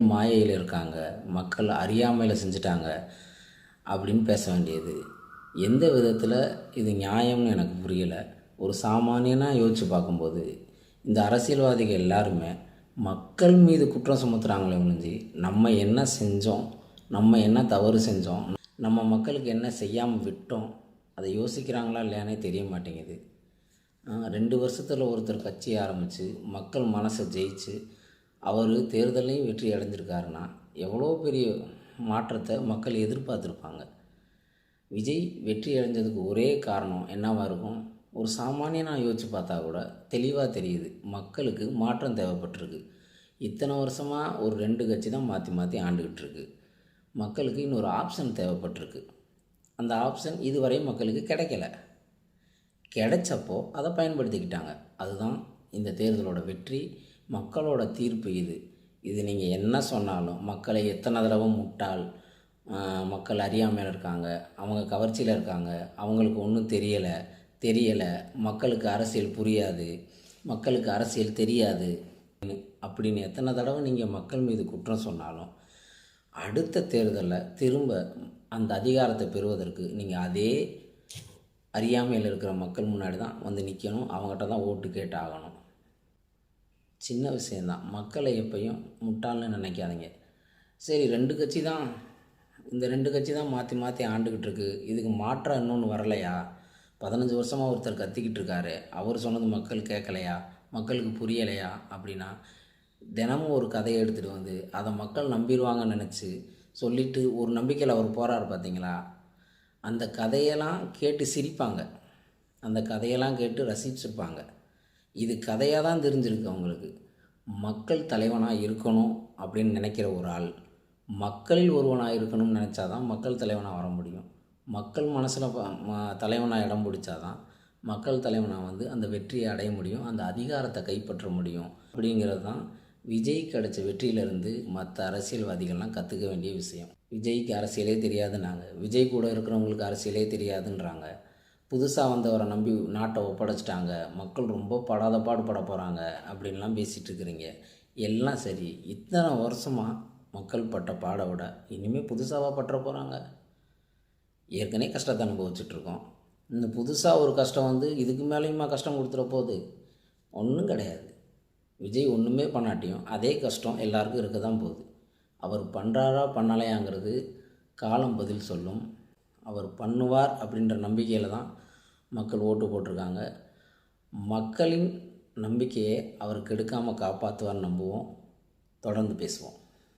மாயையில் இருக்காங்க, மக்கள் அறியாமையில் செஞ்சுட்டாங்க அப்படின்னு பேச வேண்டியது எந்த விதத்தில் இது நியாயம்னு எனக்கு புரியலை. ஒரு சாமானியனாக யோசித்து பார்க்கும்போது இந்த அரசியல்வாதிகள் எல்லாருமே மக்கள் மீது குற்றம் சுமத்துறாங்களே ஒழிஞ்சு நம்ம என்ன செஞ்சோம், நம்ம என்ன தவறு செஞ்சோம், நம்ம மக்களுக்கு என்ன செய்யாமல் விட்டோம் அதை யோசிக்கிறாங்களா இல்லையானே தெரிய மாட்டேங்குது. 2 வருஷத்தில் ஒருத்தர் கட்சி ஆரம்பித்து மக்கள் மனசை ஜெயிச்சு அவர் தேர்தலையும் வெற்றி அடைஞ்சிருக்காருன்னா எவ்வளோ பெரிய மாற்றத்தை மக்கள் எதிர்பார்த்துருப்பாங்க. விஜய் வெற்றி அடைஞ்சதுக்கு ஒரே காரணம் என்னவாக இருக்கும்? ஒரு சாமானியனாக யோசித்து பார்த்தா கூட தெளிவாக தெரியுது, மக்களுக்கு மாற்றம் தேவைப்பட்டிருக்கு. இத்தனை வருஷமாக ஒரு 2 கட்சி தான் மாற்றி மாற்றி ஆண்டுக்கிட்டு இருக்கு. மக்களுக்கு இன்னொரு ஆப்ஷன் தேவைப்பட்டிருக்கு. அந்த ஆப்ஷன் இதுவரை மக்களுக்கு கிடைக்கல. கிடைச்சப்போ அதை பயன்படுத்திக்கிட்டாங்க. அதுதான் இந்த தேர்தலோட வெற்றி, மக்களோட தீர்ப்பு. இது நீங்கள் என்ன சொன்னாலும் மக்களை எத்தனை தடவை முட்டாள், மக்கள் அறியாமையில் இருக்காங்க, அவங்க கவர்ச்சியில் இருக்காங்க, அவங்களுக்கு ஒன்றும் தெரியலை, மக்களுக்கு அரசியல் புரியாது, மக்களுக்கு அரசியல் தெரியாது அப்படின்னு எத்தனை தடவை நீங்கள் மக்கள் மீது குற்றம் சொன்னாலும் அடுத்த தேர்தலில் திரும்ப அந்த அதிகாரத்தை பெறுவதற்கு நீங்கள் அதே அறியாமையில் இருக்கிற மக்கள் முன்னாடி தான் வந்து நிற்கணும், அவங்ககிட்ட தான் ஓட்டு கேட்டு ஆகணும். சின்ன விஷயந்தான், மக்களை எப்பையும் முட்டாள்னு நினைக்காதீங்க. சரி, 2 கட்சி தான், இந்த 2 கட்சி தான் மாற்றி மாற்றி ஆண்டுக்கிட்டு இருக்கு, இதுக்கு மாற்றம் இன்னொன்று வரலையா? 15 வருஷமாக ஒருத்தர் கத்திக்கிட்டு இருக்காரு, அவர் சொன்னது மக்கள் கேட்கலையா, மக்களுக்கு புரியலையா? அப்படின்னா தினமும் ஒரு கதையை எடுத்துகிட்டு வந்து அதை மக்கள் நம்பிடுவாங்கன்னு நினச்சி சொல்லிவிட்டு ஒரு நம்பிக்கையில் அவர் போகிறாரு பார்த்தீங்களா? அந்த கதையெல்லாம் கேட்டு சிரிப்பாங்க, அந்த கதையெல்லாம் கேட்டு ரசிச்சிருப்பாங்க. இது கதையாக தான் தெரிஞ்சிருக்கு அவங்களுக்கு. மக்கள் தலைவனாக இருக்கணும் அப்படின்னு நினைக்கிற ஒரு ஆள் மக்களில் ஒருவனாக இருக்கணும்னு நினச்சாதான் மக்கள் தலைவனாக வர முடியும். மக்கள் மனசில் தலைவனாக இடம் பிடிச்சாதான் மக்கள் தலைவனாக வந்து அந்த வெற்றியை அடைய முடியும், அந்த அதிகாரத்தை கைப்பற்ற முடியும். அப்படிங்கிறது தான் விஜய் கிடைச்ச வெற்றியிலேருந்து மற்ற அரசியல்வாதிகள்லாம் கற்றுக்க வேண்டிய விஷயம். விஜய்க்கு அரசியலே தெரியாதுன்னாங்க, விஜய் கூட இருக்கிறவங்களுக்கு அரசியலே தெரியாதுன்றாங்க. புதுசாக வந்தவரை நம்பி நாட்டை ஒப்படைச்சிட்டாங்க, மக்கள் ரொம்ப படாத பாடுபட போகிறாங்க அப்படின்லாம் பேசிகிட்டு இருக்கிறீங்க. எல்லாம் சரி, இத்தனை வருஷமாக மக்கள் பட்ட பாட விட இனிமேல் புதுசாக பற்ற போகிறாங்க. ஏற்கனவே கஷ்டத்தை அனுபவிச்சுட்ருக்கோம், இன்னும் புதுசாக ஒரு கஷ்டம் வந்து இதுக்கு மேலேயுமா கஷ்டம் கொடுத்துட போகுது? ஒன்றும் கிடையாது. விஜய் ஒன்றுமே பண்ணாட்டியும் அதே கஷ்டம் எல்லாருக்கும் இருக்க தான் போகுது. அவர் பண்ணுறாரா பண்ணலையாங்கிறது காலம் பதில் சொல்லும். அவர் பண்ணுவார் அப்படின்ற நம்பிக்கையில் தான் மக்கள் ஓட்டு போட்டிருக்காங்க. மக்களின் நம்பிக்கையை அவர் கெடுக்காமல் காப்பாற்றுவார்னு நம்புவோம். தொடர்ந்து பேசுவோம்.